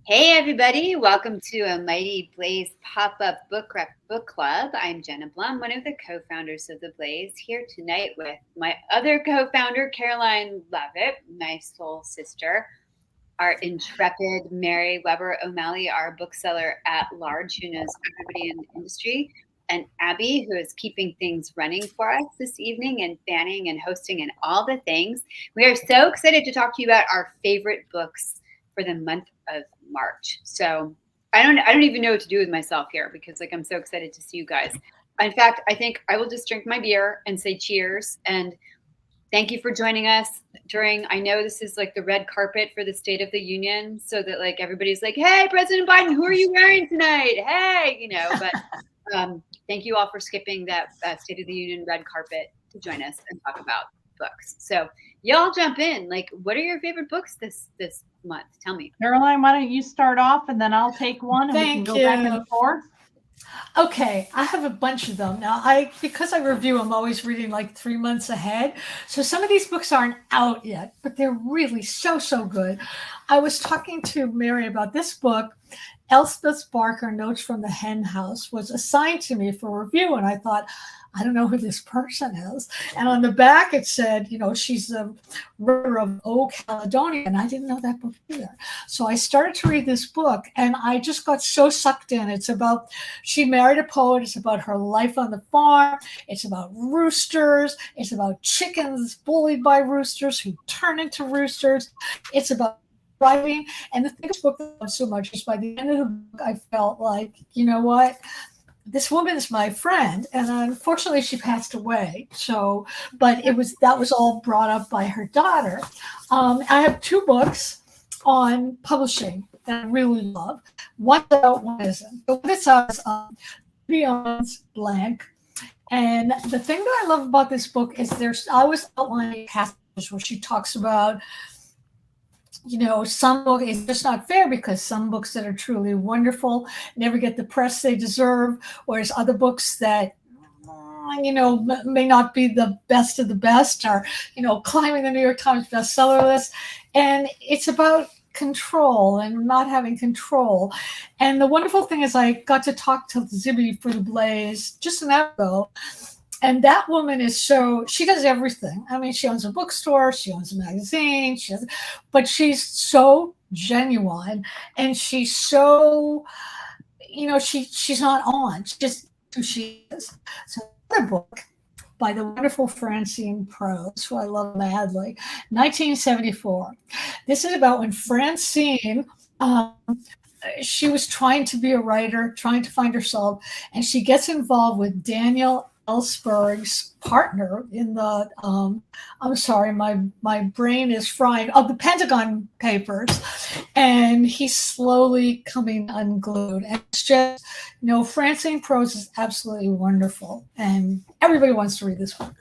Hey everybody, welcome to a Mighty Blaze pop-up book club. I'm Jenna Blum, one of the co-founders of the Blaze, here tonight with my other co-founder, Caroline Levitt, my soul sister, our intrepid Mary Weber O'Malley, our bookseller at large, who knows everybody in the industry, and Abby, who is keeping things running for us this evening and fanning and hosting and all the things. We are so excited to talk to you about our favorite books for the month of March. So I don't even know what to do with myself here because I'm so excited to see you guys. In fact, I think I will just drink my beer and say cheers and thank you for joining us during, I know this is like the red carpet for the State of the Union, so that like everybody's like, hey, President Biden, who are you wearing tonight? Hey, but thank you all for skipping that State of the Union red carpet to join us and talk about books. So y'all jump in. Like, what are your favorite books this month? Tell me. Caroline, why don't you start off and then I'll take one and we can go back and forth. Okay, I have a bunch of them. Now, because I review, I'm always reading like 3 months ahead. So some of these books aren't out yet, but they're really so good. I was talking to Mary about this book. Elspeth Barker, Notes from the Hen House, was assigned to me for review. And I thought, I don't know who this person is. And on the back, it said, she's the writer of O Caledonia. And I didn't know that book either. So I started to read this book and I just got so sucked in. It's about, she married a poet. It's about her life on the farm. It's about roosters. It's about chickens bullied by roosters who turn into roosters. It's about writing. And the thing about this book so much is by the end of the book, I felt like, you know what? This woman's my friend, and unfortunately she passed away. So, but that was all brought up by her daughter. I have 2 books on publishing that I really love. One's out, one isn't. The one that's out is Beyond Blank. And the thing that I love about this book is there's always outlining passages where she talks about some book is just not fair because some books that are truly wonderful never get the press they deserve, whereas other books that may not be the best of the best are, climbing the New York Times bestseller list. And it's about control and not having control. And the wonderful thing is I got to talk to Zibby for the Blaze just an hour ago. And that woman is she does everything. I mean, she owns a bookstore, she owns a magazine, but she's so genuine and she's so, she's not on. She's just who she is. So another book by the wonderful Francine Prose, who I love madly, 1974. This is about when Francine, she was trying to be a writer, trying to find herself, and she gets involved with Daniel Ellsberg's partner in the, I'm sorry, my brain is frying, the Pentagon Papers, and he's slowly coming unglued. And it's just, Francine Prose is absolutely wonderful, and everybody wants to read this one.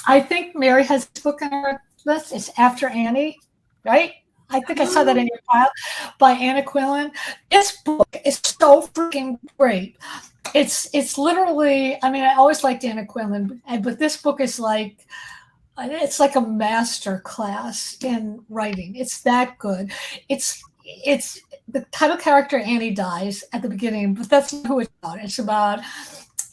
I think Mary has this book on her list. It's After Annie, right? I think I saw that in your file, by Anna Quillen. This book is so freaking great. It's literally, I mean, I always liked Anna Quillen, but this book is it's like a master class in writing. It's that good. It's the title character Annie dies at the beginning, but that's not who it's about. It's about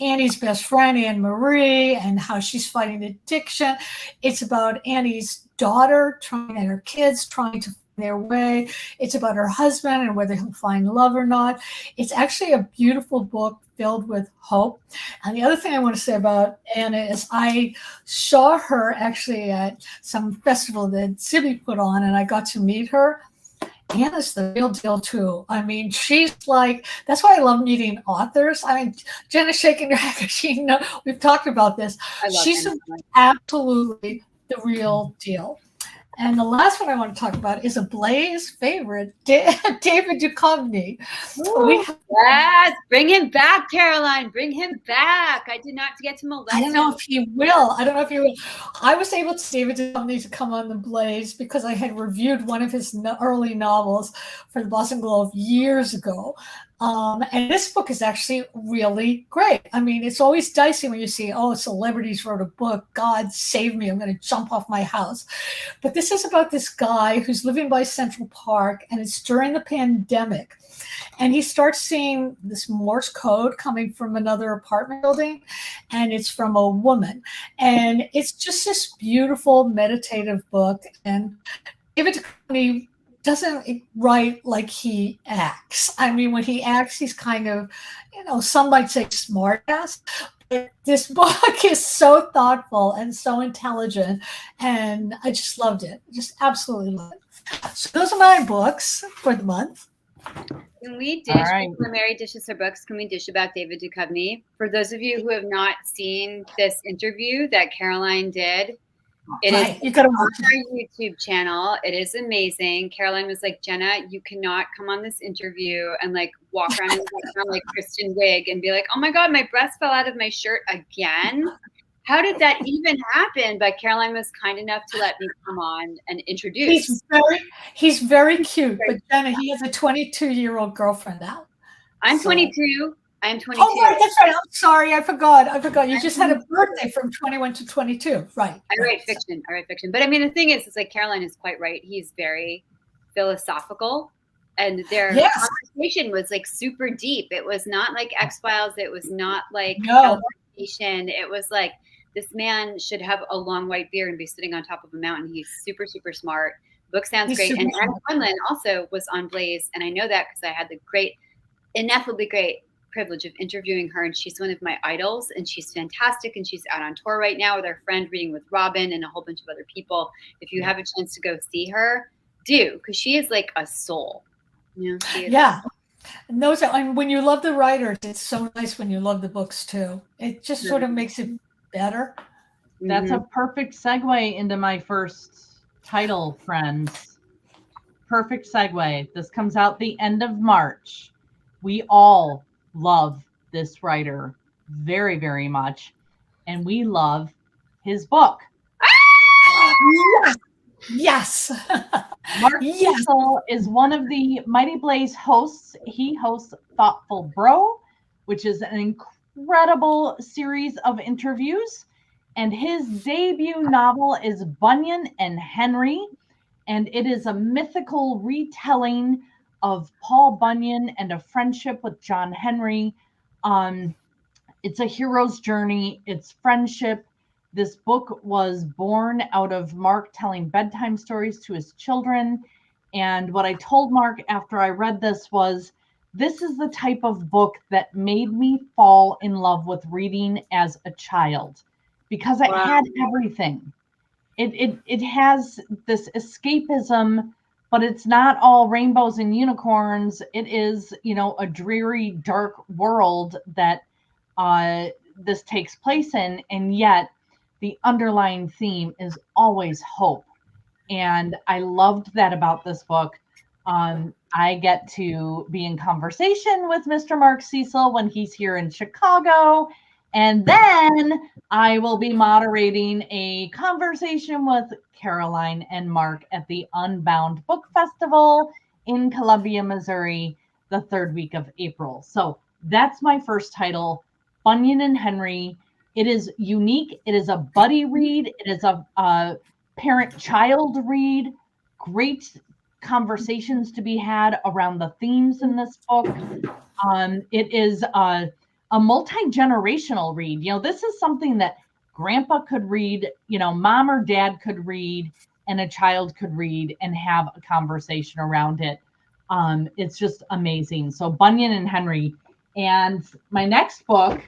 Annie's best friend, Anne Marie, and how she's fighting addiction. It's about Annie's daughter and her kids trying to find their way. It's about her husband and whether he'll find love or not. It's actually a beautiful book filled with hope. And the other thing I want to say about Anna is I saw her actually at some festival that Zibby put on, and I got to meet her. Anna's the real deal too. I mean, she's like, that's why I love meeting authors. I mean, Jenna's shaking her head. We've talked about this. She's absolutely the real deal. And the last one I want to talk about is a Blaze favorite, David Duchovny. Yes, bring him back, Caroline. Bring him back. I did not get to molest him. I don't know if he will. I was able to David Duchovny to come on the Blaze because I had reviewed one of his early novels for the Boston Globe years ago. And this book is actually really great. I mean, it's always dicey when you see, oh, celebrities wrote a book. God save me. I'm going to jump off my house. But this is about this guy who's living by Central Park, and it's during the pandemic. And he starts seeing this Morse code coming from another apartment building, and it's from a woman. And it's just this beautiful meditative book. And David Duchovny doesn't write like he acts. I mean, when he acts, he's kind of, some might say smart ass. But this book is so thoughtful and so intelligent, and I just loved it. Just absolutely loved it. So those are my books for the month. Can we dish, when Mary dishes her books, can we dish about David Duchovny? For those of you who have not seen this interview that Caroline did, it is You gotta on watch our YouTube channel. It is amazing. Caroline was like, Jenna, you cannot come on this interview and like walk around in the background like Kristen Wiig and be like, oh my God, my breast fell out of my shirt again. How did that even happen? But Caroline was kind enough to let me come on and introduce. He's very cute, but Jenna, he has a 22-year-old girlfriend now. I'm 22. I'm 22. Oh, right, that's right. I'm sorry. I forgot. You just had a birthday from 21 to 22. Right. I write fiction. But I mean, the thing is, it's like Caroline is quite right. He's very philosophical. And their conversation was like super deep. It was not like X-Files. It was not like teleportation. It was like, this man should have a long white beard and be sitting on top of a mountain. He's super, super smart. Book sounds great. And Anna Quinlan also was on Blaze. And I know that because I had the ineffably great privilege of interviewing her. And she's one of my idols. And she's fantastic. And she's out on tour right now with her friend, reading with Robin and a whole bunch of other people. If you have a chance to go see her, do. Because she is like a soul. Yeah. And when you love the writers, it's so nice when you love the books too. It just sort of makes it better. That's a perfect segue into my first title, friends. Perfect segue. This comes out the end of March. We all love this writer very, very much, and we love his book. Yes. Mark Cecil is one of the Mighty Blaze hosts. He hosts Thoughtful Bro, which is an incredible series of interviews. And his debut novel is Bunyan and Henry. And it is a mythical retelling of Paul Bunyan and a friendship with John Henry. It's a hero's journey. It's friendship. This book was born out of Mark telling bedtime stories to his children. And what I told Mark after I read this was, this is the type of book that made me fall in love with reading as a child, because it had everything. It has this escapism, but it's not all rainbows and unicorns. It is, a dreary, dark world that this takes place in, and yet the underlying theme is always hope. And I loved that about this book. I get to be in conversation with Mr. Mark Cecil when he's here in Chicago. And then I will be moderating a conversation with Caroline and Mark at the Unbound Book Festival in Columbia, Missouri, the third week of April. So that's my first title, Bunyan and Henry. It is unique. It is a buddy read. It is a parent-child read. Great conversations to be had around the themes in this book. It is a multi-generational read. This is something that grandpa could read, mom or dad could read, and a child could read and have a conversation around it. It's just amazing. So Bunyan and Henry. And my next book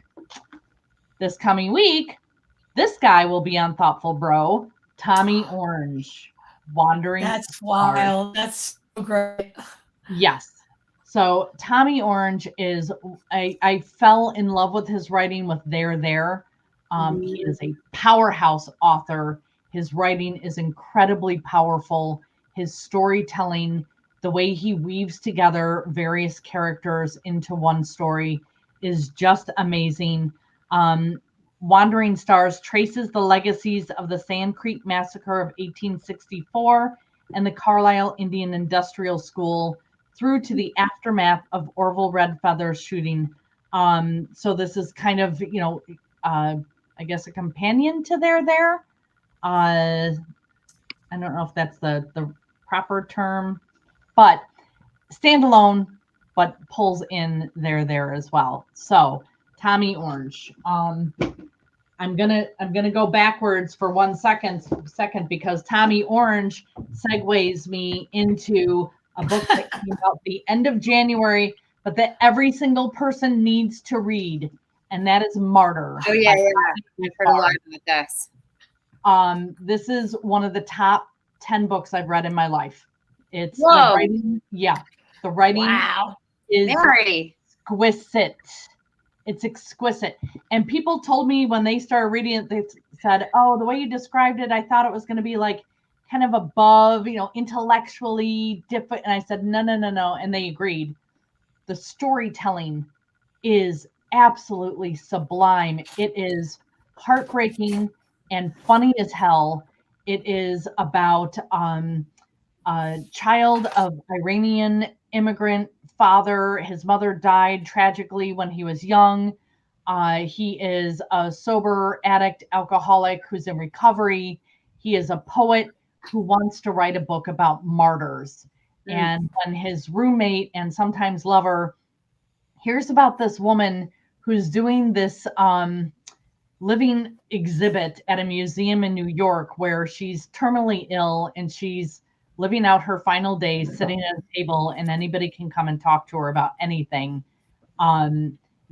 this coming week, this guy will be on Thoughtful Bro, Tommy Orange, Wandering That's Stars. wild. That's so great. Yes. So Tommy Orange is, I fell in love with his writing with There. He is a powerhouse author. His writing is incredibly powerful. His storytelling, the way he weaves together various characters into one story is just amazing. Wandering Stars traces the legacies of the Sand Creek Massacre of 1864 and the Carlisle Indian Industrial School through to the aftermath of Orville Redfeather's shooting. So this is kind of, I guess a companion to There. I don't know if that's the proper term, but standalone, but pulls in There as well. So Tommy Orange. I'm gonna go backwards for 1 second because Tommy Orange segues me into a book that came out the end of January, but that every single person needs to read, and that is Martyr. Oh yeah. I've heard a lot about this. This is one of the top 10 books I've read in my life. It's Whoa. the writing. Yeah, the writing is Mary. exquisite. It's exquisite. And people told me when they started reading it, they said, "Oh, the way you described it, I thought it was going to be like kind of above, intellectually different." And I said, no. And they agreed. The storytelling is absolutely sublime. It is heartbreaking and funny as hell. It is about a child of Iranian immigrant father. His mother died tragically when he was young. He is a sober addict, alcoholic who's in recovery. He is a poet who wants to write a book about martyrs. And when his roommate and sometimes lover hears about this woman who's doing this living exhibit at a museum in New York where she's terminally ill and she's living out her final days sitting at a table and anybody can come and talk to her about anything.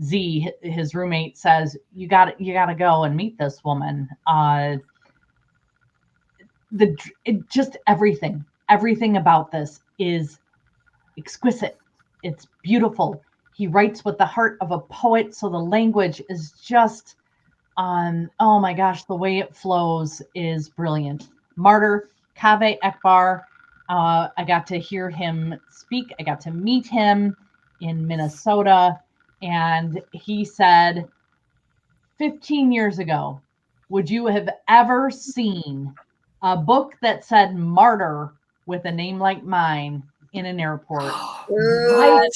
Z, his roommate, says, you got to go and meet this woman. Just everything about this is exquisite. It's beautiful. He writes with the heart of a poet, so the language is just, oh my gosh, the way it flows is brilliant. Martyr, Kaveh Akbar. I got to hear him speak. I got to meet him in Minnesota, and he said, 15 years ago, would you have ever seen a book that said Martyr with a name like mine in an airport? Right.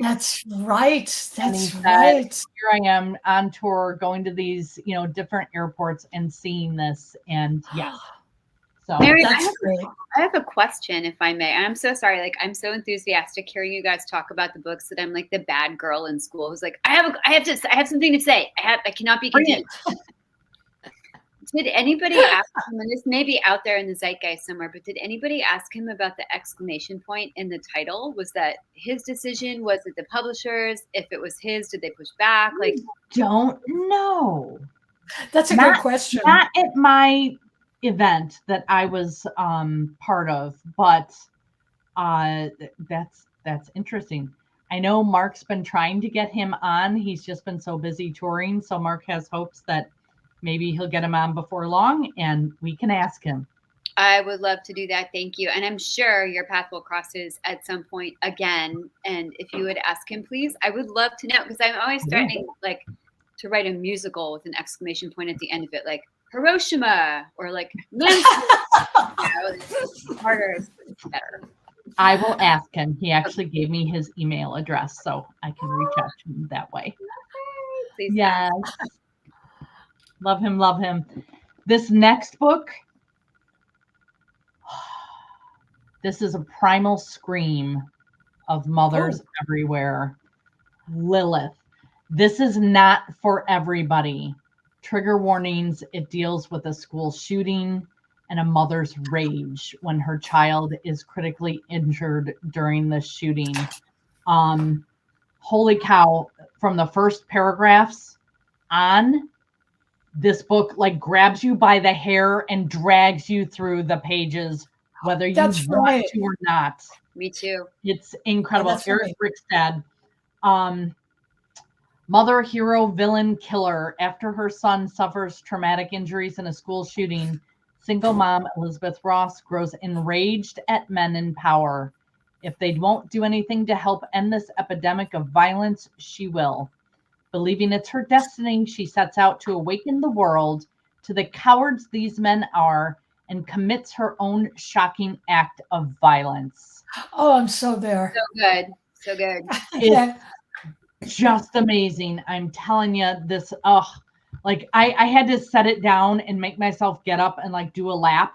That's right. That's right. Here I am on tour, going to these, different airports and seeing this. And yeah. So Mary, that's great. I have a question, if I may. I'm so sorry. Like, I'm so enthusiastic hearing you guys talk about the books that I'm like the bad girl in school who's like, I have something to say. I cannot be contained. Did anybody ask him, and this may be out there in the zeitgeist somewhere, but did anybody ask him about the exclamation point in the title? Was that his decision? Was it the publishers? If it was his, did they push back? Like, don't know. That's a good question. Not at my event that I was part of, but that's interesting. I know Mark's been trying to get him on. He's just been so busy touring. So Mark has hopes that maybe he'll get him on before long and we can ask him. I would love to do that. Thank you. And I'm sure your path will cross at some point again. And if you would ask him, please, I would love to know, because I'm always threatening like to write a musical with an exclamation point at the end of it, like Hiroshima or like harder is better. I will ask him. He actually gave me his email address, so I can reach out to him that way. Please. Yes. Love him. This next book, this is a primal scream of mothers everywhere. Lilith. This is not for everybody. Trigger warnings. It deals with a school shooting and a mother's rage when her child is critically injured during the shooting. Holy cow. From the first paragraphs on, this book like grabs you by the hair and drags you through the pages, whether you want to or not. Me too. It's incredible. Eric Rickstead. Mother, hero, villain, killer. After her son suffers traumatic injuries in a school shooting, single mom Elizabeth Ross grows enraged at men in power. If they won't do anything to help end this epidemic of violence, she will. Believing it's her destiny, she sets out to awaken the world to the cowards these men are and commits her own shocking act of violence. Oh, I'm so there. So good. So good. It's just amazing. I'm telling you this. Oh, like I had to set it down and make myself get up and like do a lap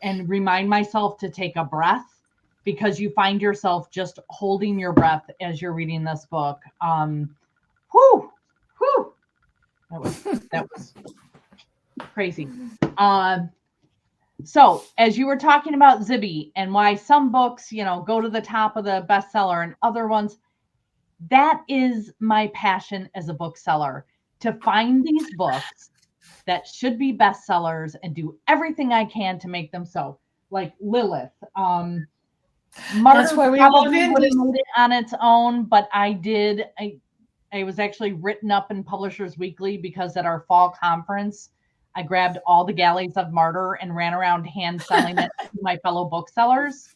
and remind myself to take a breath, because you find yourself just holding your breath as you're reading this book. Whew, whew. That was crazy. So as you were talking about Zibby and why some books, go to the top of the bestseller and other ones, that is my passion as a bookseller, to find these books that should be bestsellers and do everything I can to make them so. Like Lilith. That's why we love probably it. would have made it on its own, but I was actually written up in Publishers Weekly because at our fall conference, I grabbed all the Galleys of Martyr and ran around hand selling it to my fellow booksellers.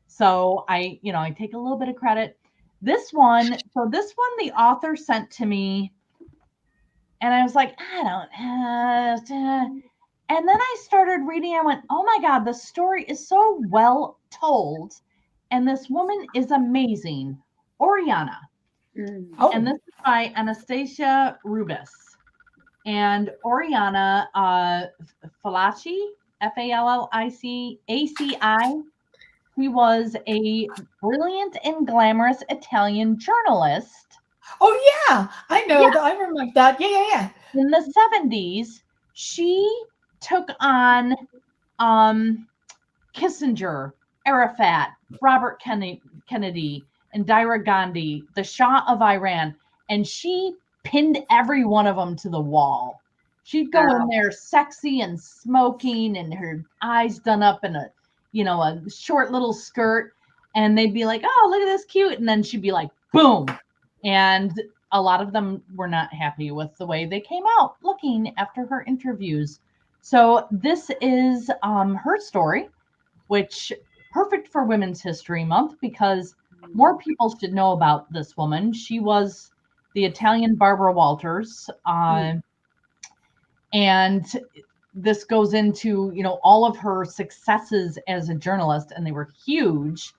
So I take a little bit of credit. This one, the author sent to me, and I was like, I don't have. And then I started reading. I went, oh my God, the story is so well told. And this woman is amazing. Oriana. Oh, And this is by Anastasia Rubis. And Oriana Fallaci, Fallici, ACI. He was a brilliant and glamorous Italian journalist. oh yeah, I know. Yeah. I remember that. Yeah. In the 70s, she took on Kissinger, Arafat, Robert Kennedy, Indira Gandhi, the Shah of Iran, and she pinned every one of them to the wall. She'd go in there sexy and smoking and her eyes done up in a short little skirt, and they'd be like, oh, look at this cute, and then she'd be like, boom. And a lot of them were not happy with the way they came out looking after her interviews. So this is her story, which perfect for Women's History Month, because more people should know about this woman. She was the Italian Barbara Walters. And this goes into, all of her successes as a journalist, and they were huge,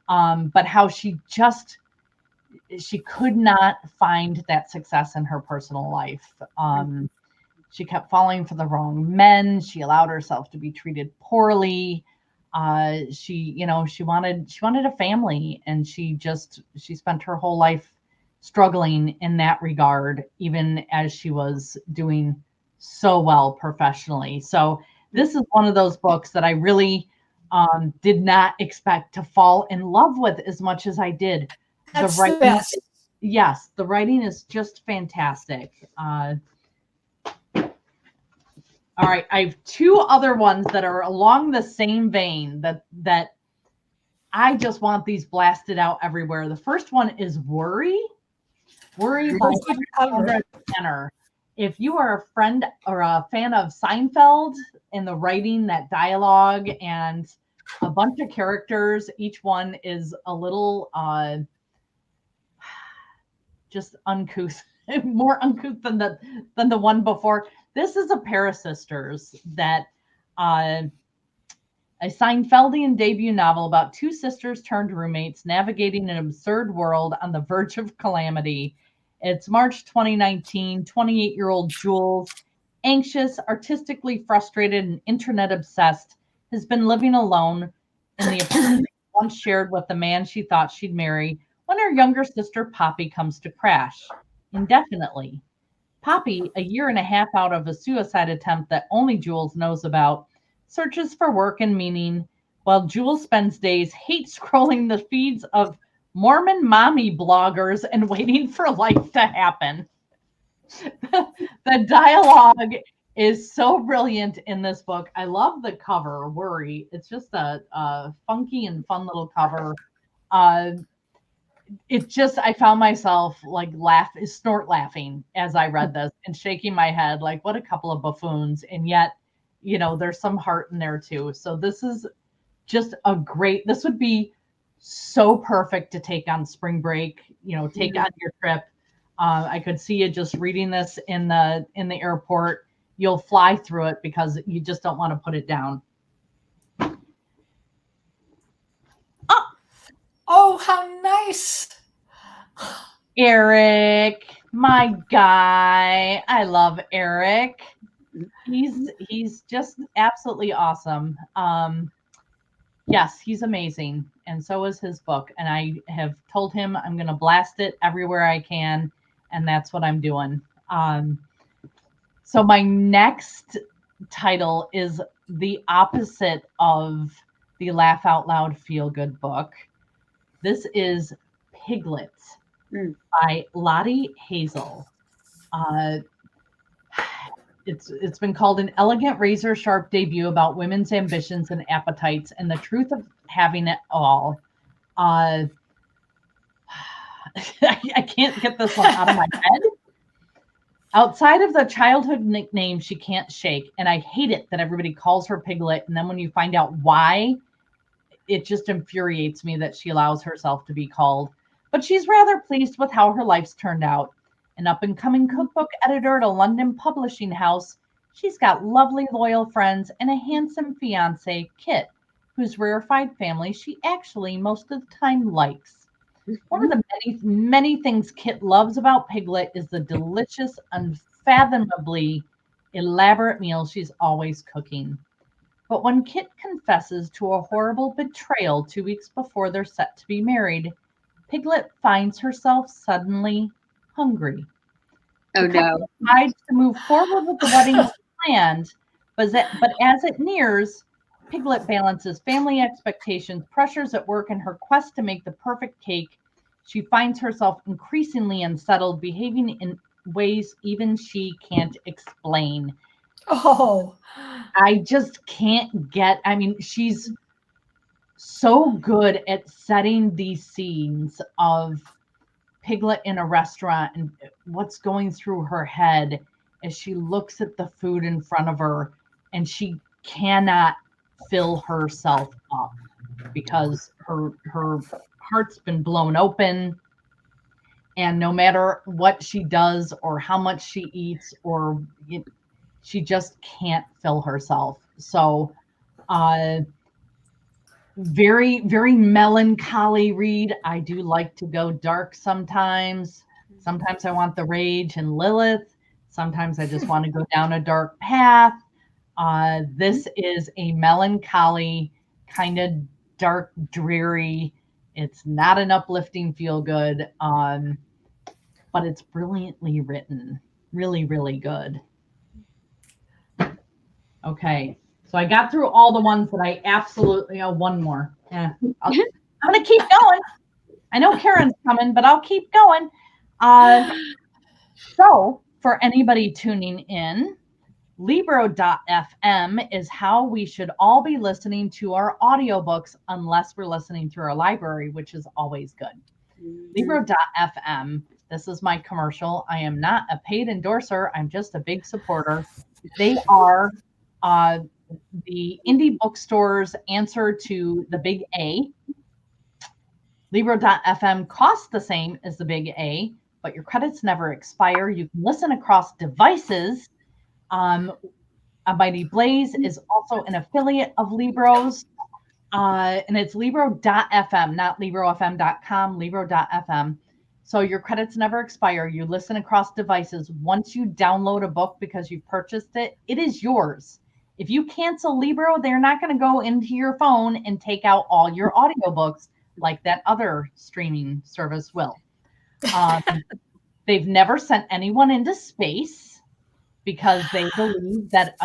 but how she could not find that success in her personal life. She kept falling for the wrong men. She allowed herself to be treated poorly. She wanted a family, and she spent her whole life struggling in that regard, even as she was doing so well professionally. So this is one of those books that I really did not expect to fall in love with as much as I did. That's the best. Yes, the writing is just fantastic. All right, I have two other ones that are along the same vein that I just want these blasted out everywhere. The first one is Worry by Sandra Tanner. If you are a friend or a fan of Seinfeld and the writing, that dialogue, and a bunch of characters, each one is a little just uncouth, more uncouth than the one before. This is a pair of sisters that a Seinfeldian debut novel about two sisters turned roommates navigating an absurd world on the verge of calamity. It's March 2019. 28-year-old Jules, anxious, artistically frustrated, and internet obsessed, has been living alone in the apartment once shared with the man she thought she'd marry when her younger sister Poppy comes to crash indefinitely. Poppy, a year and a half out of a suicide attempt that only Jules knows about, searches for work and meaning, while Jules spends days hate scrolling the feeds of Mormon mommy bloggers and waiting for life to happen. The dialogue is so brilliant in this book. I love the cover, Worry. It's just a funky and fun little cover. I found myself like snort laughing as I read this and shaking my head like, what a couple of buffoons. And yet, there's some heart in there too. So this is just this would be so perfect to take on spring break, take on your trip. I could see you just reading this in the airport. You'll fly through it because you just don't want to put it down. nice. Eric, my guy. I love Eric. He's just absolutely awesome. Yes, he's amazing, and so is his book. And I have told him I'm going to blast it everywhere I can, and that's what I'm doing. So my next title is the opposite of the Laugh Out Loud Feel Good book. This is Piglet by Lottie Hazel. It's been called an elegant razor sharp debut about women's ambitions and appetites and the truth of having it all. I can't get this one out of my head. Outside of the childhood nickname she can't shake, and I hate it that everybody calls her Piglet, and then when you find out why, it just infuriates me that she allows herself to be called. But she's rather pleased with how her life's turned out. An up-and-coming cookbook editor at a London publishing house, she's got lovely, loyal friends and a handsome fiancé, Kit, whose rarefied family she actually most of the time likes. One of the many things Kit loves about Piglet is the delicious, unfathomably elaborate meals she's always cooking. But when Kit confesses to a horrible betrayal 2 weeks before they're set to be married, Piglet finds herself suddenly hungry. Oh no. Decides to move forward with the wedding as planned, but as it nears, Piglet balances family expectations, pressures at work, and her quest to make the perfect cake. She finds herself increasingly unsettled, behaving in ways even she can't explain. Oh, I just can't get, she's so good at setting these scenes of Piglet in a restaurant and what's going through her head as she looks at the food in front of her and she cannot fill herself up because her heart's been blown open, and no matter what she does or how much she eats she just can't fill herself. So very, very melancholy read. I do like to go dark sometimes. Sometimes I want the rage and Lilith. Sometimes I just want to go down a dark path. This is a melancholy, kind of dark, dreary. It's not an uplifting feel good, but it's brilliantly written. Really, really good. Okay. So I got through all the ones that I absolutely, one more. Yeah, I'm going to keep going. I know Karen's coming, but I'll keep going. So for anybody tuning in, Libro.fm is how we should all be listening to our audiobooks unless we're listening through our library, which is always good. Libro.fm, this is my commercial. I am not a paid endorser. I'm just a big supporter. They are the indie bookstore's answer to the Big A. Libro.fm costs the same as the Big A, but your credits never expire. You can listen across devices. A Mighty Blaze is also an affiliate of Libro's, and it's Libro.fm, not LibroFM.com, Libro.fm. So your credits never expire. You listen across devices. Once you download a book because you purchased it, it is yours. If you cancel Libro, they're not going to go into your phone and take out all your audiobooks like that other streaming service will. They've never sent anyone into space because they believe that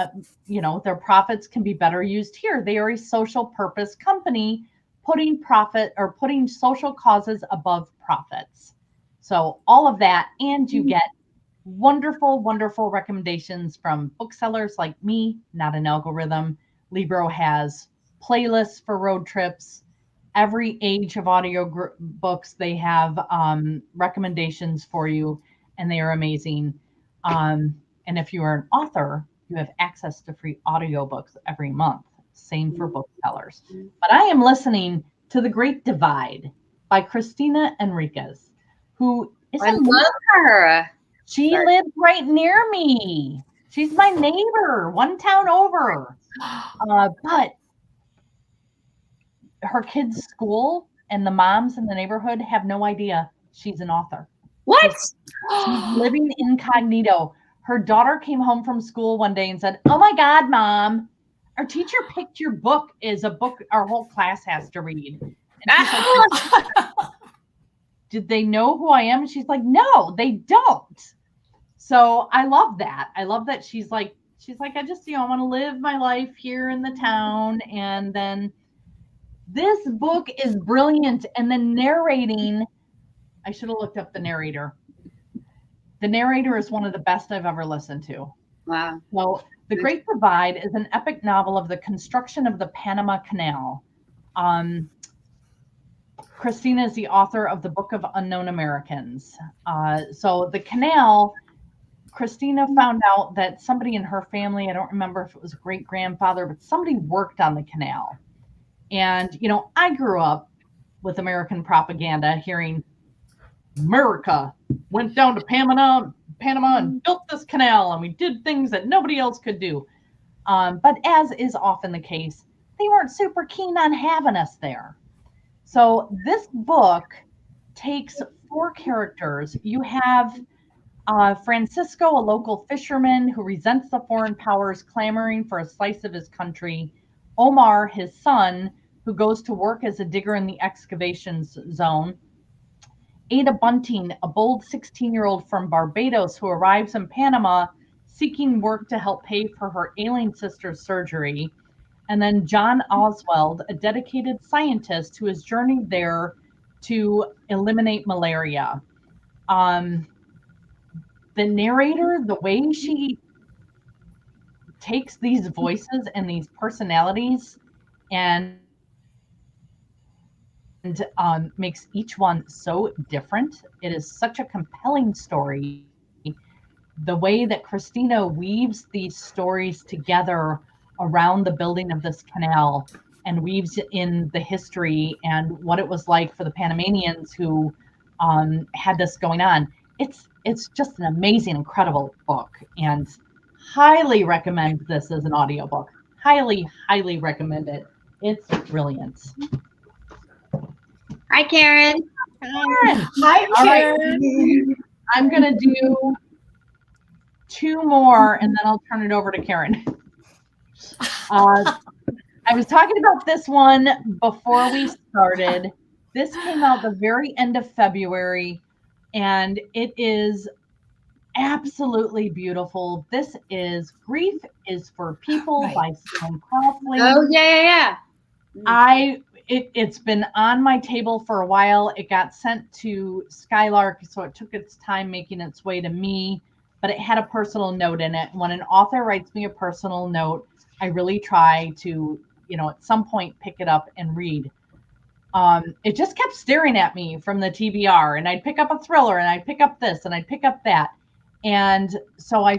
their profits can be better used here. They are a social purpose company putting social causes above profits. So all of that, and you get wonderful, wonderful recommendations from booksellers like me, not an algorithm. Libro has playlists for road trips. Every age of audio books, they have recommendations for you, and they are amazing. And if you are an author, you have access to free audiobooks every month. Same for booksellers. But I am listening to The Great Divide by Christina Enriquez, who is I love her. She lives right near me. She's my neighbor, one town over. But her kids' school and the moms in the neighborhood have no idea she's an author. What? She's living incognito. Her daughter came home from school one day and said, "Oh my God, Mom, our teacher picked your book as a book our whole class has to read." And she's like, "Did they know who I am?" And she's like, "No, they don't." So I love that. I love that she's like, I just, I want to live my life here in the town. And then this book is brilliant. And the narrating, I should have looked up the narrator. The narrator is one of the best I've ever listened to. Wow. So The Great Divide is an epic novel of the construction of the Panama Canal. Christina is the author of the Book of Unknown Americans. So the canal, Christina found out that somebody in her family, I don't remember if it was a great-grandfather, but somebody worked on the canal. And, I grew up with American propaganda hearing America went down to Panama and built this canal, and we did things that nobody else could do. But as is often the case, they weren't super keen on having us there. So this book takes 4 characters. You have Francisco, a local fisherman who resents the foreign powers clamoring for a slice of his country. Omar, his son, who goes to work as a digger in the excavations zone. Ada Bunting, a bold 16-year-old from Barbados who arrives in Panama seeking work to help pay for her ailing sister's surgery. And then John Oswald, a dedicated scientist who has journeyed there to eliminate malaria. The narrator, the way she takes these voices and these personalities and makes each one so different. It is such a compelling story. The way that Christina weaves these stories together around the building of this canal and weaves in the history and what it was like for the Panamanians who had this going on. It's just an amazing, incredible book, and highly recommend this as an audiobook. Highly, highly recommend it. It's brilliant. Hi, Karen. Hi, Karen. Right. I'm going to do 2 more, and then I'll turn it over to Karen. I was talking about this one before we started. This came out the very end of February, and it is absolutely beautiful. This is Grief is for People by Sloane Crosley. Oh, yeah. It's been on my table for a while. It got sent to Skylark, so it took its time making its way to me, but it had a personal note in it. When an author writes me a personal note, I really try to, at some point pick it up and read. It just kept staring at me from the TBR, and I'd pick up a thriller, and I'd pick up this, and I'd pick up that. And so I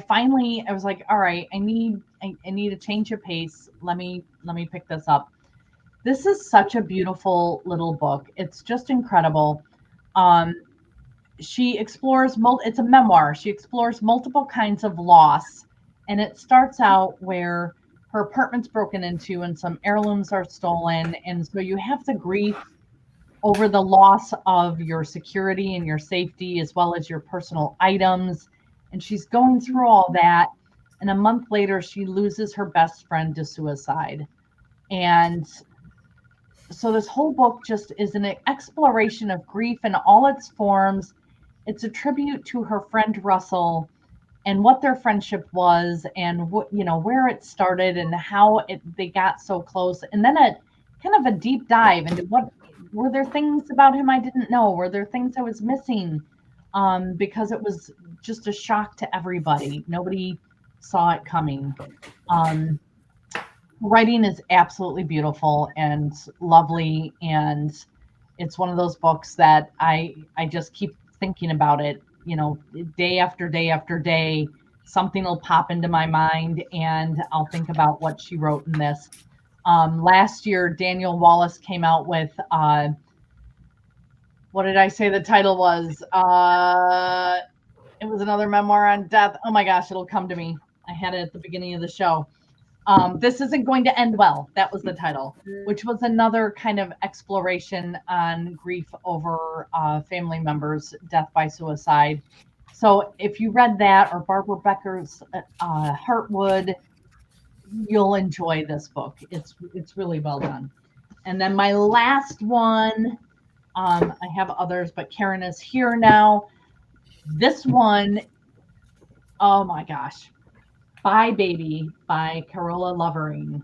was like, all right, I need a change of pace. Let me pick this up. This is such a beautiful little book. It's just incredible. She explores, it's a memoir. She explores multiple kinds of loss. And it starts out where her apartment's broken into and some heirlooms are stolen. And so you have the grief over the loss of your security and your safety, as well as your personal items. And she's going through all that. And a month later, she loses her best friend to suicide. And so this whole book just is an exploration of grief in all its forms. It's a tribute to her friend Russell and what their friendship was, and what, where it started and how they got so close. And then a kind of a deep dive into what were there things about him I didn't know? Were there things I was missing? Because it was just a shock to everybody. Nobody saw it coming. Writing is absolutely beautiful and lovely, and it's one of those books that I just keep thinking about it, day after day after day. Something will pop into my mind and I'll think about what she wrote in this. Last year, Daniel Wallace came out with what did I say the title was? It was another memoir on death. Oh my gosh, it'll come to me. I had it at the beginning of the show. This Isn't Going to End Well. That was the title, which was another kind of exploration on grief over family members' death by suicide. So if you read that or Barbara Becker's Heartwood, you'll enjoy this book. It's really well done. And then my last one, I have others, but Karen is here now. This one, oh my gosh. Bye Baby by Carola Lovering.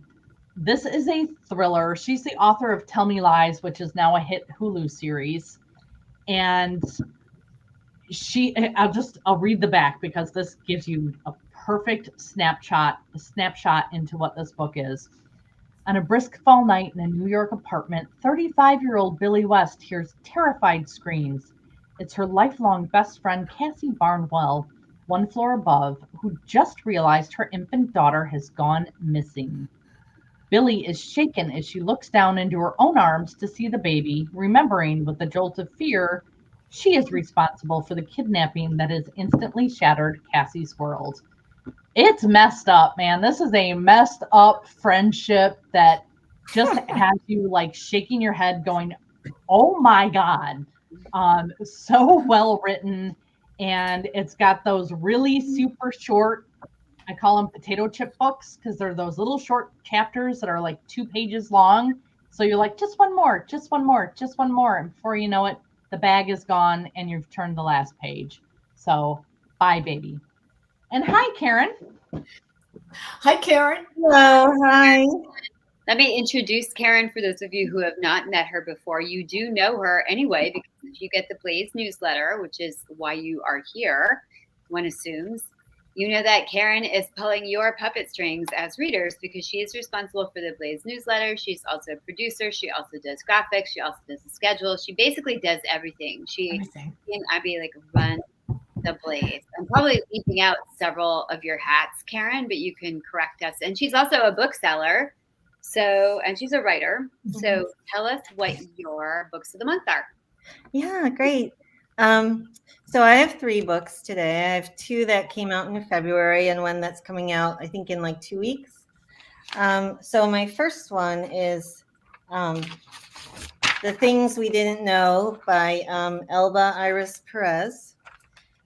This is a thriller. She's the author of Tell Me Lies, which is now a hit Hulu series. And I'll read the back because this gives you a perfect snapshot into what this book is. On a brisk fall night in a New York apartment, 35-year-old Billie West hears terrified screams. It's her lifelong best friend, Cassie Barnwell, one floor above, who just realized her infant daughter has gone missing. Billie is shaken as she looks down into her own arms to see the baby, remembering with a jolt of fear she is responsible for the kidnapping that has instantly shattered Cassie's world. It's messed up, man. This is a messed up friendship that just has you like shaking your head going, oh my God. So well written. And it's got those really super short, I call them potato chip books because they're those little short chapters that are like 2 pages long. So you're like, just one more, just one more, just one more. And before you know it, the bag is gone and you've turned the last page. So bye, baby. And hi, Karen. Hi, Karen. Hello, hi. Let me introduce Karen for those of you who have not met her before. You do know her anyway, because if you get the Blaze newsletter, which is why you are here, one assumes, you know that Karen is pulling your puppet strings as readers because she is responsible for the Blaze newsletter. She's also a producer. She also does graphics. She also does the schedule. She basically does everything. She and Abby like run the Blaze. I'm probably leaving out several of your hats, Karen, but you can correct us. And she's also a bookseller. So, and she's a writer. Mm-hmm. So tell us what your books of the month are. Yeah, great. So I have 3 books today. I have 2 that came out in February and one that's coming out, I think, in like 2 weeks. So my first one is The Things We Didn't Know by Elba Iris Perez.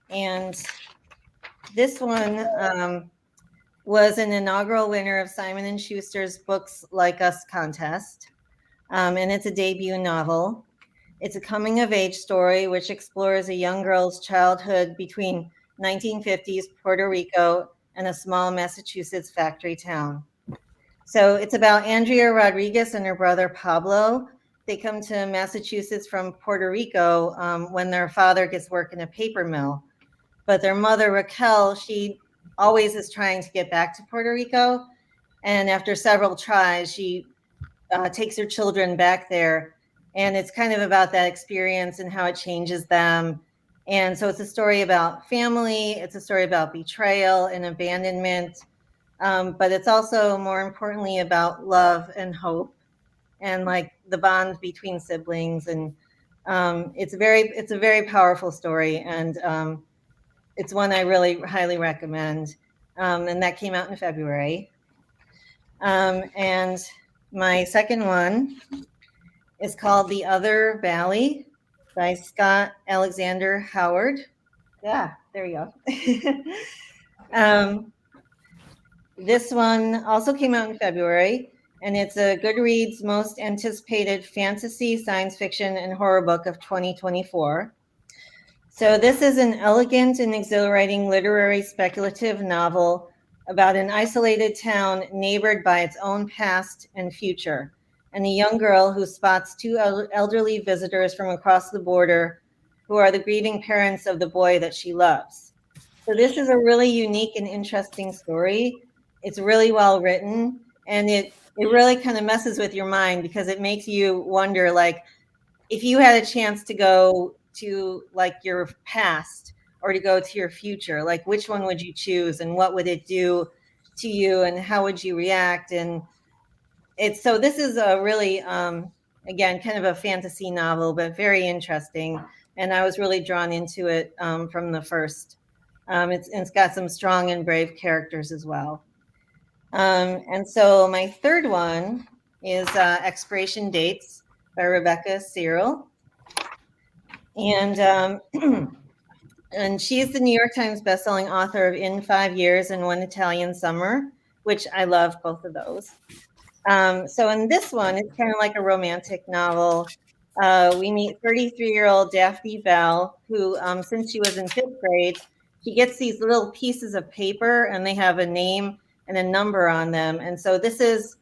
And this one was an inaugural winner of Simon & Schuster's Books Like Us contest. And it's a debut novel. It's a coming-of-age story which explores a young girl's childhood between 1950s Puerto Rico and a small Massachusetts factory town. So it's about Andrea Rodriguez and her brother Pablo. They come to Massachusetts from Puerto Rico when their father gets work in a paper mill. But their mother, Raquel, she always is trying to get back to Puerto Rico. And after several tries, she takes her children back there. And it's kind of about that experience and how it changes them. And so it's a story about family. It's a story about betrayal and abandonment. But it's also, more importantly, about love and hope and like the bond between siblings. And it's a very powerful story. And it's one I really highly recommend. And that came out in February. And my second one is called The Other Valley by Scott Alexander Howard. Yeah, there you go. This one also came out in February, and it's a Goodreads most anticipated fantasy, science fiction, and horror book of 2024. So this is an elegant and exhilarating literary speculative novel about an isolated town neighbored by its own past and future, and a young girl who spots 2 elderly visitors from across the border who are the grieving parents of the boy that she loves. So this is a really unique and interesting story. It's really well written, and it really kind of messes with your mind because it makes you wonder, like, if you had a chance to go to like your past or to go to your future, like which one would you choose and what would it do to you and how would you react? And so this is a really, again, kind of a fantasy novel, but very interesting. And I was really drawn into it from the first. It's got some strong and brave characters as well. And so my third one is Expiration Dates by Rebecca Cyril. And and she's the New York Times bestselling author of In 5 Years and One Italian Summer, which I love both of those. So in this one, it's kind of like a romantic novel. We meet 33-year-old Daphne Bell, who, since she was in 5th grade, she gets these little pieces of paper and they have a name and a number on them. And so this is,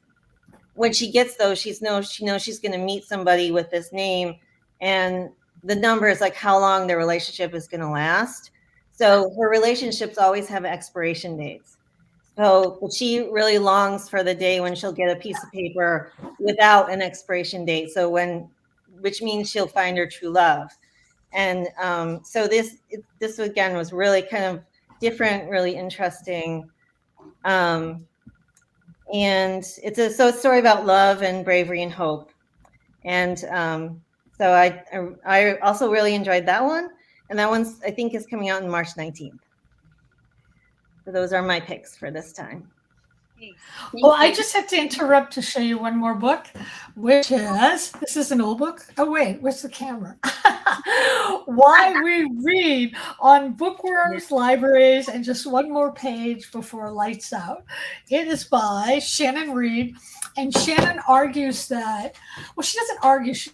when she gets those, she knows she's going to meet somebody with this name. And the number is like how long the relationship is going to last. So her relationships always have expiration dates. So but she really longs for the day when she'll get a piece of paper without an expiration date. So which means she'll find her true love. And so this again was really kind of different, really interesting. And it's a story about love and bravery and hope. And so I also really enjoyed that one. And that one's, I think, is coming out on March 19th. So those are my picks for this time. Well, I just have to interrupt to show you one more book, which is, this is an old book. Oh, wait, where's the camera? Why We Read on Bookworms, Libraries, and just one more page before lights out. It is by Shannon Reed. And Shannon argues that, well, she doesn't argue, she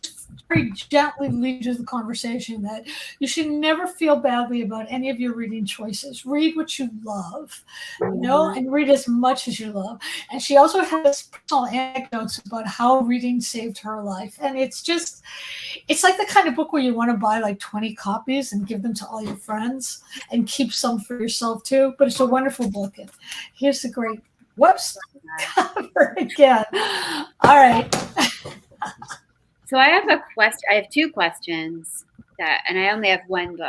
very gently leads you to the conversation that you should never feel badly about any of your reading choices. Read what you love, and read as much as you love. And she also has personal anecdotes about how reading saved her life. And it's like the kind of book where you want to buy like 20 copies and give them to all your friends and keep some for yourself too. But it's a wonderful book. And here's the great cover again. All right. So I have I have two questions and I only have one book.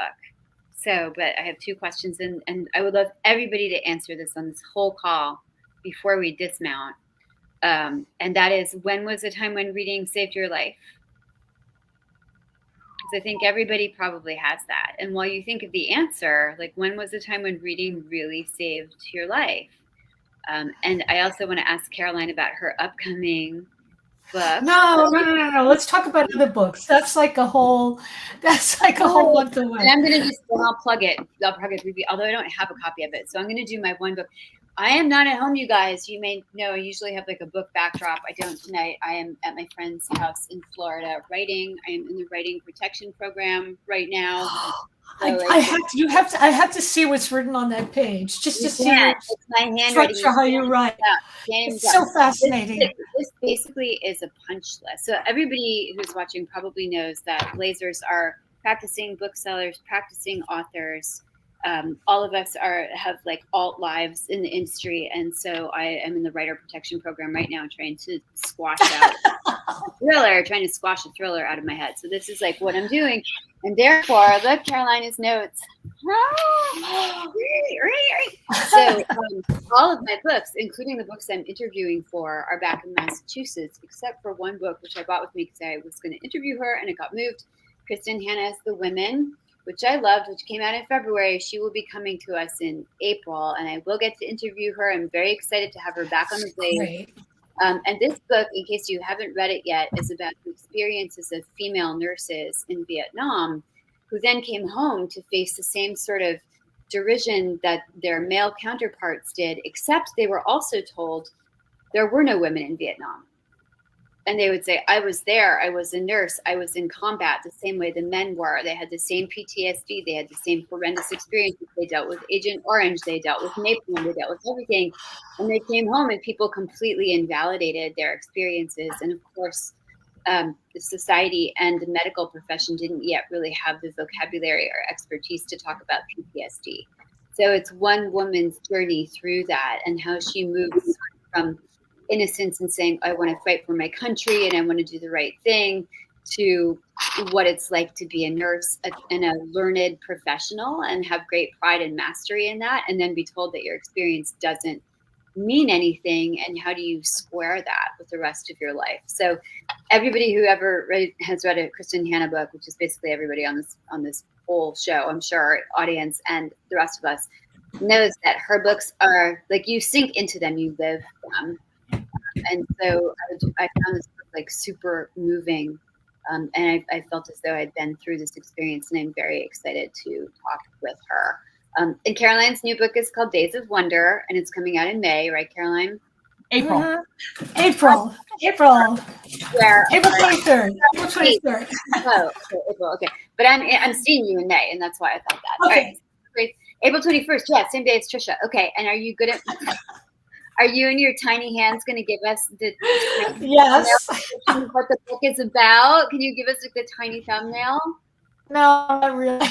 So, but I have two questions and I would love everybody to answer this on this whole call before we dismount. And that is, when was the time when reading saved your life? Because I think everybody probably has that. And while you think of the answer, like, when was the time when reading really saved your life? And I also want to ask Caroline about her upcoming book. No. Let's talk about other books. That's like a whole month away. And I'm going to I'll plug it. I'll plug it, although I don't have a copy of it. So I'm going to do my one book. I am not at home, you guys. You may know I usually have like a book backdrop. I don't tonight. I am at my friend's house in Florida writing. I am in the writing protection program right now. So I have to see what's written on that page, just to see it's my handwriting. How you write. It's so fascinating. This basically is a punch list. So everybody who's watching probably knows that Blazers are practicing booksellers, practicing authors. All of us have like alt lives in the industry, and so I am in the writer protection program right now, trying to squash out trying to squash a thriller out of my head. So this is like what I'm doing, and therefore, look, Carolina's notes. So all of my books, including the books I'm interviewing for, are back in Massachusetts, except for one book which I bought with me because I was going to interview her, and it got moved. Kristen Hanna's The Women, which I loved, which came out in February. She will be coming to us in April, and I will get to interview her. I'm very excited to have her back on the Blaze. And this book, in case you haven't read it yet, is about the experiences of female nurses in Vietnam who then came home to face the same sort of derision that their male counterparts did, except they were also told there were no women in Vietnam. And they would say, I was there, I was a nurse, I was in combat the same way the men were. They had the same PTSD, they had the same horrendous experiences. They dealt with Agent Orange, they dealt with napalm, they dealt with everything. And they came home and people completely invalidated their experiences. And of course, the society and the medical profession didn't yet really have the vocabulary or expertise to talk about PTSD. So it's one woman's journey through that and how she moves from innocence and saying, I want to fight for my country and I want to do the right thing, to what it's like to be a nurse and a learned professional and have great pride and mastery in that, and then be told that your experience doesn't mean anything, and how do you square that with the rest of your life? So everybody who ever has read a Kristen Hanna book, which is basically everybody on this whole show, I'm sure, audience and the rest of us, knows that her books are like you sink into them, you live them. And so I found this book like super moving. And I felt as though I'd been through this experience, and I'm very excited to talk with her. And Caroline's new book is called Days of Wonder, and it's coming out in May, right, Caroline? April. April. Where April 23rd. April 23rd. Oh, okay, April. Okay, but I'm seeing you in May, and that's why I thought that. Okay. All right, great. April 21st. Yeah, same day as Trisha. Okay, and are you good at? Are you and your tiny hands going to give us the Yes. what the book is about? Can you give us like the tiny thumbnail? No, not really.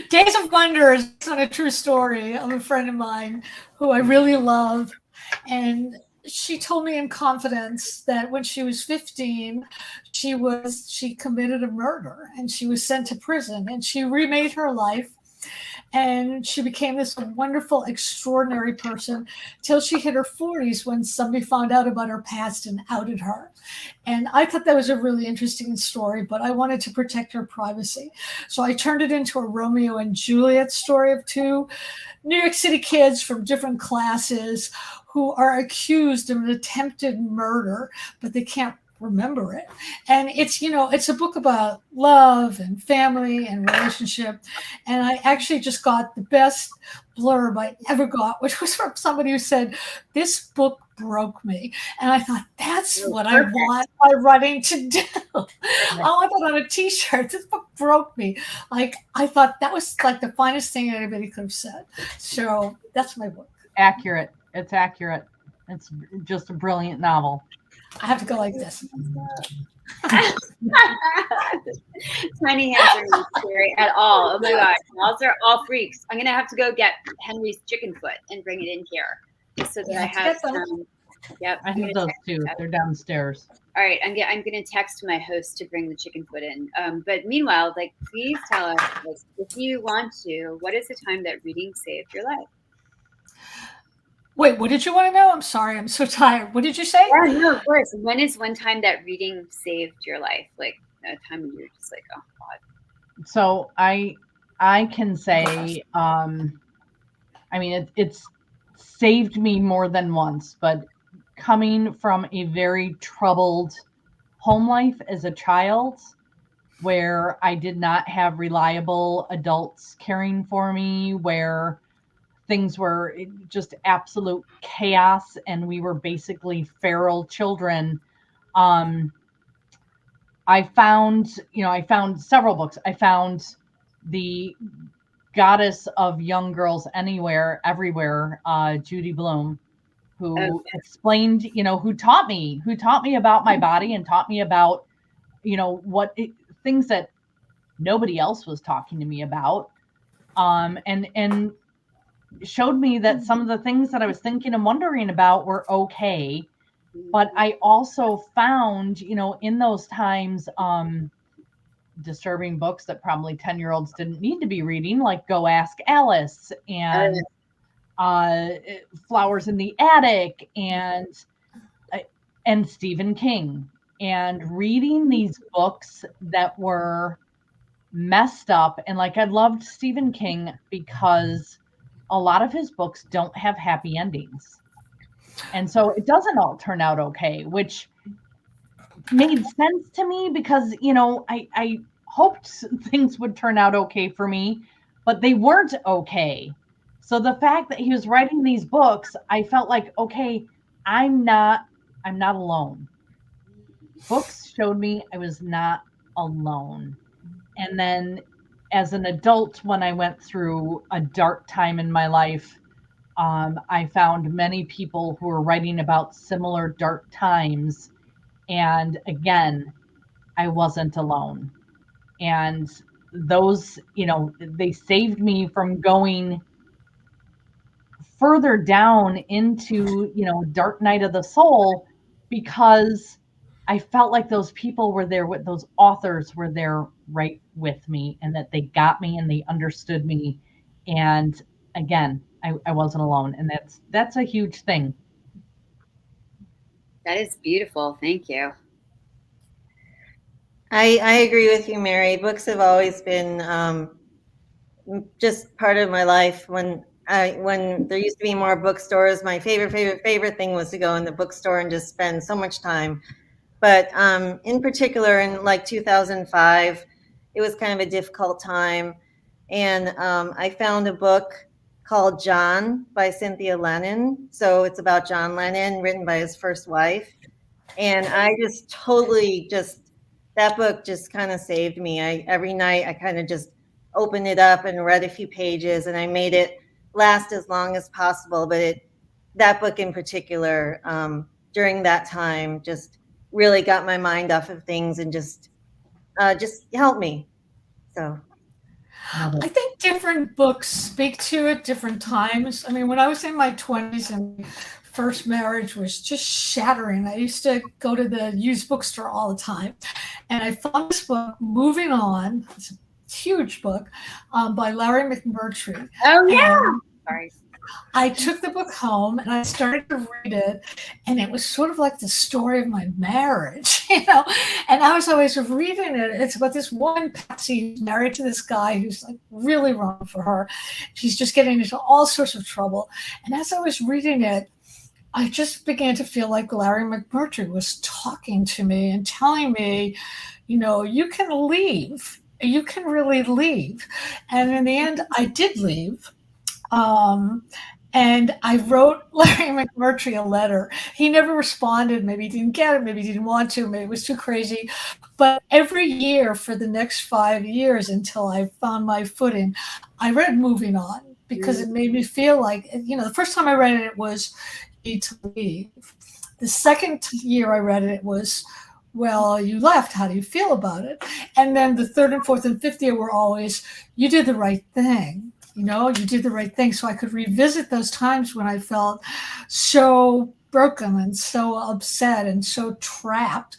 Days of Wonder is not a true story of a friend of mine who I really love. And she told me in confidence that when she was 15, she committed a murder and she was sent to prison, and she remade her life. And she became this wonderful, extraordinary person till she hit her 40s when somebody found out about her past and outed her. And I thought that was a really interesting story, but I wanted to protect her privacy. So I turned it into a Romeo and Juliet story of two New York City kids from different classes who are accused of an attempted murder, but they can't remember it. And it's a book about love and family and relationship. And I actually just got the best blurb I ever got, which was from somebody who said, "This book broke me." And I thought, that's what I want my writing to do. I want that on a t-shirt. This book broke me. Like, I thought that was like the finest thing anybody could have said. So that's my book. Accurate. It's accurate. It's just a brilliant novel. I have to go like this. Tiny hands are not scary at all. Oh my gosh, dolls are all freaks. I'm gonna have to go get Henry's chicken foot and bring it in here, so that I have some. Yep, I have those too. They're downstairs. All right, I'm gonna text my host to bring the chicken foot in. But meanwhile, like, please tell us, like, if you want to, what is the time that reading saved your life? Wait, what did you want to know? I'm sorry, I'm so tired. What did you say? Yeah, no, of course. When is one time that reading saved your life? Like a time when you're just like, oh God. So I can say, I mean, it's saved me more than once, but coming from a very troubled home life as a child, where I did not have reliable adults caring for me, where things were just absolute chaos and we were basically feral children. I found several books. I found The Goddess of Young Girls Everywhere, Judy Blume, who explained, who taught me about my body and taught me about, things that nobody else was talking to me about. And showed me that some of the things that I was thinking and wondering about were okay. But I also found, in those times, disturbing books that probably 10-year-olds didn't need to be reading, like Go Ask Alice and Flowers in the Attic and Stephen King. And reading these books that were messed up, and like I loved Stephen King because a lot of his books don't have happy endings. And so it doesn't all turn out okay, which made sense to me because, I hoped things would turn out okay for me, but they weren't okay. So the fact that he was writing these books, I felt like, okay, I'm not alone. Books showed me I was not alone. And then as an adult, when I went through a dark time in my life, I found many people who were writing about similar dark times. And again, I wasn't alone. And those, they saved me from going further down into, dark night of the soul, because I felt like those people were there, with those authors were there right with me, and that they got me and they understood me. And again, I wasn't alone. And that's a huge thing. That is beautiful. Thank you. I agree with you, Mary. Books have always been just part of my life. When when there used to be more bookstores, my favorite thing was to go in the bookstore and just spend so much time. But in particular, in like 2005, it was kind of a difficult time. And I found a book called John by Cynthia Lennon. So it's about John Lennon, written by his first wife. And I just totally that book just kind of saved me. Every night I kind of just opened it up and read a few pages, and I made it last as long as possible. But that book in particular, during that time, just really got my mind off of things and just helped me. So I think different books speak to at different times. I mean, when I was in my 20s and first marriage was just shattering, I used to go to the used bookstore all the time. And I found this book, Moving On. It's a huge book by Larry McMurtry. Oh, yeah. And Sorry. I took the book home and I started to read it, and it was sort of like the story of my marriage, you know. And I was always reading it. It's about this one Patsy who's married to this guy who's like really wrong for her. She's just getting into all sorts of trouble. And as I was reading it, I just began to feel like Larry McMurtry was talking to me and telling me, you know, you can leave. You can really leave. And in the end, I did leave. And I wrote Larry McMurtry a letter. He never responded. Maybe he didn't get it. Maybe he didn't want to. Maybe it was too crazy. But every year for the next 5 years until I found my footing, I read Moving On because it made me feel like, you know, the first time I read it, it was you need to leave. The second year I read it, it was, well, you left. How do you feel about it? And then the third and fourth and fifth year were always, you did the right thing. You know, you did the right thing. So I could revisit those times when I felt so broken and so upset and so trapped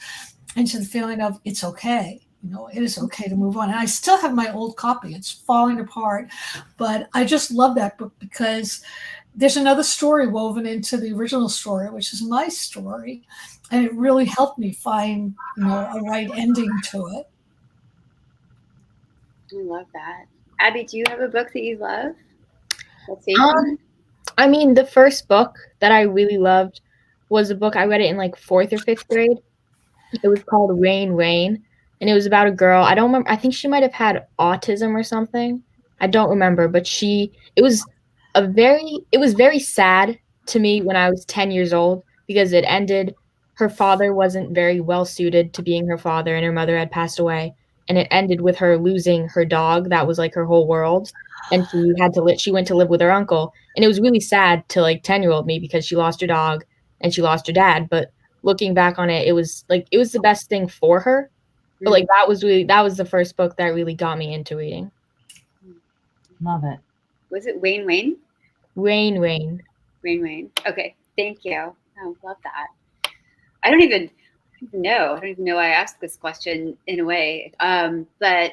into the feeling of it's okay. You know, it is okay to move on. And I still have my old copy. It's falling apart. But I just love that book because there's another story woven into the original story, which is my story. And it really helped me find, you know, a right ending to it. I love that. Abby, do you have a book that you love? I mean, the first book that I really loved was a book, I read it in like 4th or 5th grade. It was called Rain, Rain, and it was about a girl. I don't remember. I think she might have had autism or something. I don't remember, but it was very sad to me when I was 10 years old because it ended. Her father wasn't very well suited to being her father, and her mother had passed away. And it ended with her losing her dog. That was like her whole world. And she went to live with her uncle. And it was really sad to like 10-year-old me because she lost her dog and she lost her dad. But looking back on it, it was the best thing for her. But like that was the first book that really got me into reading. Love it. Was it Wayne Wayne? Rain, Rain. Rain Wayne. Okay. Thank you. Oh, love that. I don't even know why I asked this question in a way. But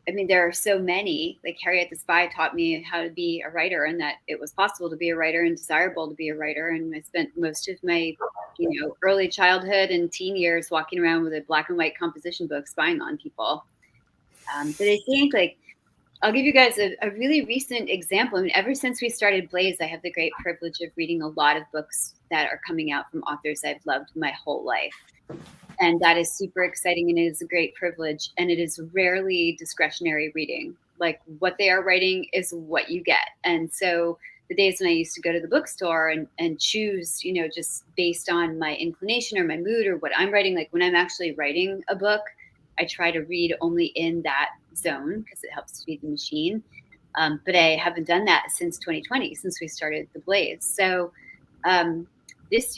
I mean, there are so many. Like Harriet the Spy taught me how to be a writer, and that it was possible to be a writer and desirable to be a writer. And I spent most of my, early childhood and teen years walking around with a black and white composition book, spying on people. But I think I'll give you guys a really recent example. I mean, ever since we started Blaze, I have the great privilege of reading a lot of books that are coming out from authors I've loved my whole life. And that is super exciting, and it is a great privilege, and it is rarely discretionary reading. Like what they are writing is what you get. And so the days when I used to go to the bookstore and choose, just based on my inclination or my mood or what I'm writing, like when I'm actually writing a book, I try to read only in that zone because it helps to feed the machine. But I haven't done that since 2020, since we started the Blaze. So this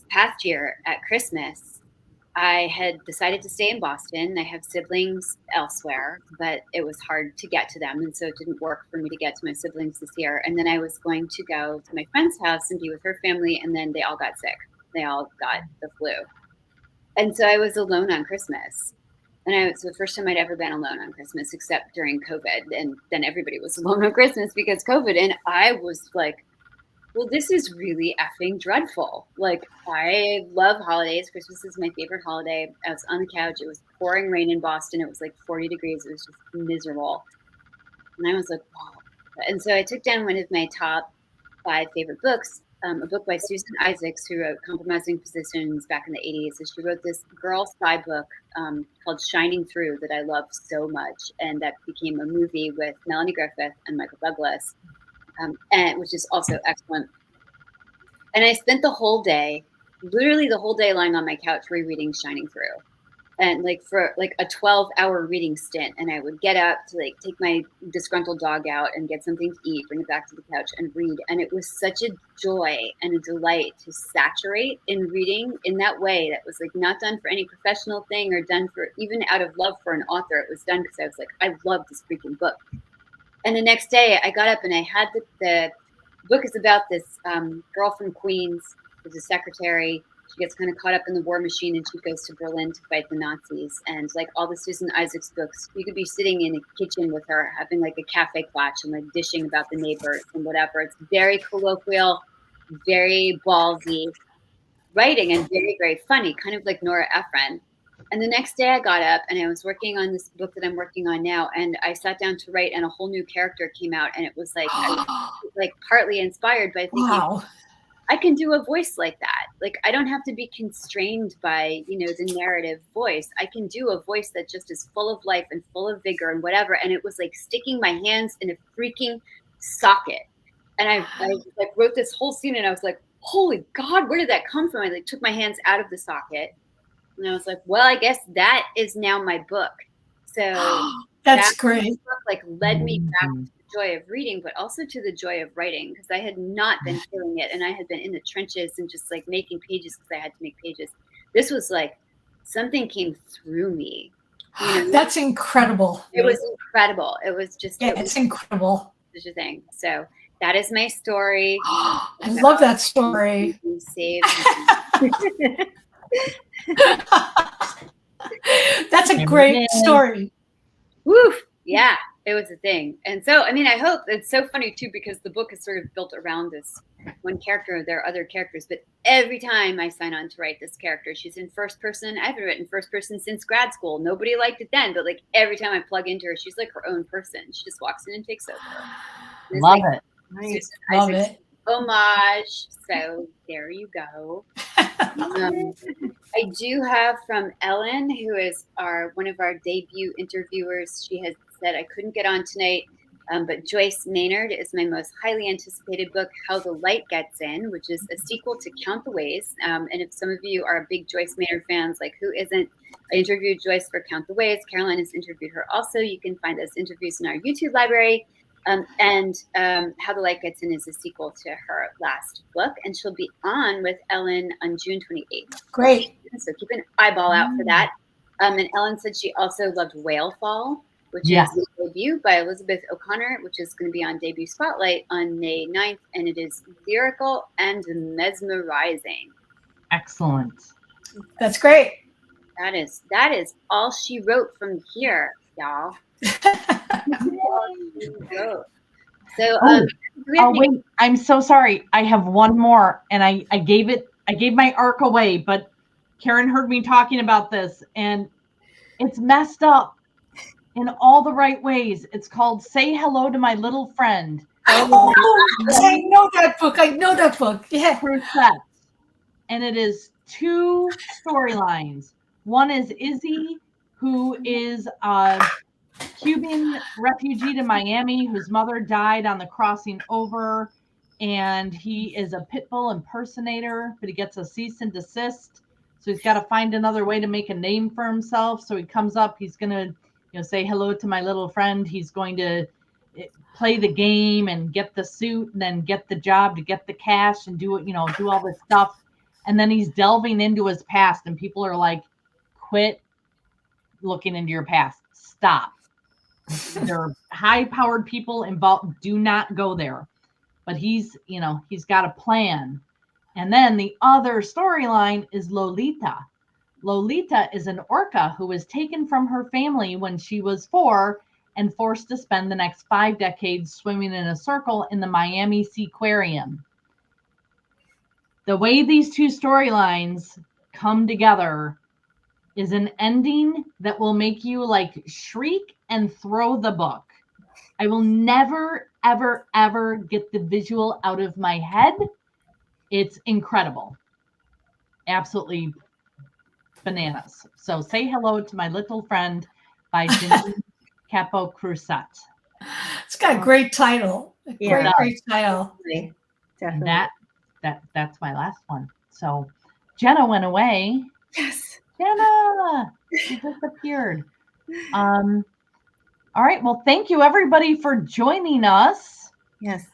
past year at Christmas, I had decided to stay in Boston. I have siblings elsewhere, but it was hard to get to them. And so it didn't work for me to get to my siblings this year. And then I was going to go to my friend's house and be with her family. And then they all got sick. They all got the flu. And so I was alone on Christmas. And it was the first time I'd ever been alone on Christmas, except during COVID. And then everybody was alone on Christmas because COVID. And I was like, well, this is really effing dreadful. Like, I love holidays. Christmas is my favorite holiday. I was on the couch. It was pouring rain in Boston. It was like 40 degrees. It was just miserable. And I was like, wow, And so I took down one of my top 5 favorite books, a book by Susan Isaacs, who wrote Compromising Positions back in the 80s. And she wrote this girl spy book called Shining Through that I love so much. And that became a movie with Melanie Griffith and Michael Douglas, and which is also excellent. And I spent the whole day, literally the whole day, lying on my couch rereading Shining Through. And like for like a 12-hour reading stint, and I would get up to like take my disgruntled dog out and get something to eat, bring it back to the couch and read. And it was such a joy and a delight to saturate in reading in that way that was like not done for any professional thing or done for even out of love for an author. It was done because I was like, I love this freaking book. And the next day I got up and I had the book is about this girl from Queens who's a secretary. She gets kind of caught up in the war machine and she goes to Berlin to fight the Nazis. And like all the Susan Isaacs books, you could be sitting in a kitchen with her having like a cafe clutch and like dishing about the neighbors and whatever. It's very colloquial, very ballsy writing and very, very funny, kind of like Nora Ephron. And the next day I got up and I was working on this book that I'm working on now. And I sat down to write and a whole new character came out. And it was like, I was like partly inspired by thinking, Wow. I can do a voice like that. Like, I don't have to be constrained by, you know, the narrative voice. I can do a voice that just is full of life and full of vigor and whatever. And it was like sticking my hands in a freaking socket. And I like wrote this whole scene and I was like, holy God, where did that come from? I like took my hands out of the socket and I was like, well, I guess that is now my book. So That's great. book like led me back to the joy of reading, but also to the joy of writing, because I had not been feeling it and I had been in the trenches and just like making pages because I had to make pages. This was like something came through me. You know, That's incredible. it was incredible. It was just Yeah, it's incredible. such a thing. So that is my story. I love that story. You saved That's a great story. Woo! Yeah, it was a thing. And so, I mean, I hope it's so funny too, because the book is sort of built around this one character. There are other characters, but every time I sign on to write this character, she's in first person. I haven't written first person since grad school. Nobody liked it then, but like every time I plug into her, she's like her own person. She just walks in and takes over. And it's Love like it. Susan Love Isaac's it. homage. So there you go. I do have from Ellen, who is one of our debut interviewers. She has said I couldn't get on tonight, but Joyce Maynard is my most highly anticipated book, How the Light Gets In, which is a sequel to Count the Ways. And if some of you are big Joyce Maynard fans, like who isn't? I interviewed Joyce for Count the Ways. Caroline has interviewed her also. You can find those interviews in our YouTube library. How the Light Gets In is a sequel to her last book, and she'll be on with Ellen on June 28th. Great. So keep an eyeball out for that. And Ellen said she also loved Whale Fall, which Yes. is a debut by Elizabeth O'Connor, which is going to be on Debut Spotlight on May 9th, and it is lyrical and mesmerizing. Excellent. That's great. That is all she wrote from here, y'all. So, do we have Oh any- wait, I'm so sorry. I have one more, and I gave my arc away, but Karen heard me talking about this, and it's messed up in all the right ways. It's called Say Hello to My Little Friend. Oh, I know that book. I know that book. Yeah. Crusette. And it is 2 storylines. One is Izzy, who is a Cuban refugee to Miami whose mother died on the crossing over, and he is a pit bull impersonator, but he gets a cease and desist, so he's got to find another way to make a name for himself. So he comes up, he's gonna say hello to my little friend. He's going to play the game and get the suit and then get the job to get the cash and do all this stuff. And then he's delving into his past, and people are like, quit looking into your past. Stop. There are high-powered people involved. Do not go there. But he's got a plan. And then the other storyline is Lolita. Lolita is an orca who was taken from her family when she was 4 and forced to spend the next 5 decades swimming in a circle in the Miami Seaquarium. The way these 2 storylines come together is an ending that will make you like shriek and throw the book I will never, ever, ever get the visual out of my head. It's incredible. Absolutely bananas. So say hello to My Little Friend by Janine Capo Crusat. It's got a great title. Yeah. Great title. Definitely. And Definitely. that's my last one. So Jenna went away. Yes. Jenna, she disappeared. All right. Well, thank you everybody for joining us. Yes.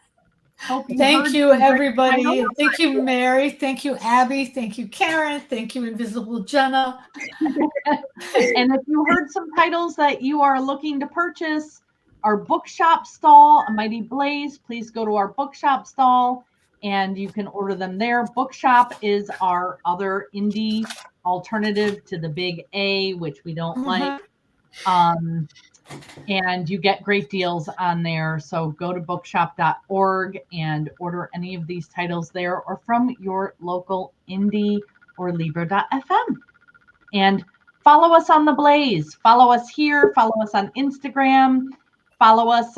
Hope Thank heard you, some great everybody. titles. Thank you, Mary. Thank you, Abby. Thank you, Karen. Thank you, Invisible Jenna. And if you heard some titles that you are looking to purchase, our bookshop stall, A Mighty Blaze, please go to our bookshop stall and you can order them there. Bookshop is our other indie alternative to the big A, which we don't like. And you get great deals on there. So go to bookshop.org and order any of these titles there or from your local indie or Libro.fm. And follow us on The Blaze. Follow us here. Follow us on Instagram. Follow us.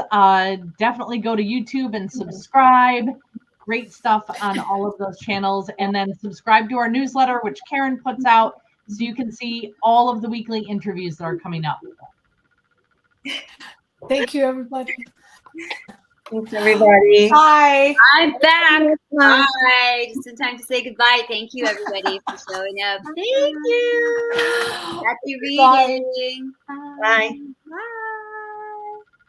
Definitely go to YouTube and subscribe. Great stuff on all of those channels. And then subscribe to our newsletter, which Karen puts out, so you can see all of the weekly interviews that are coming up. Thank you, everybody. Thanks, everybody. Bye. I'm back. Bye. Just in time to say goodbye. Thank you, everybody, for showing up. Thank you. Happy reading. Bye. Bye.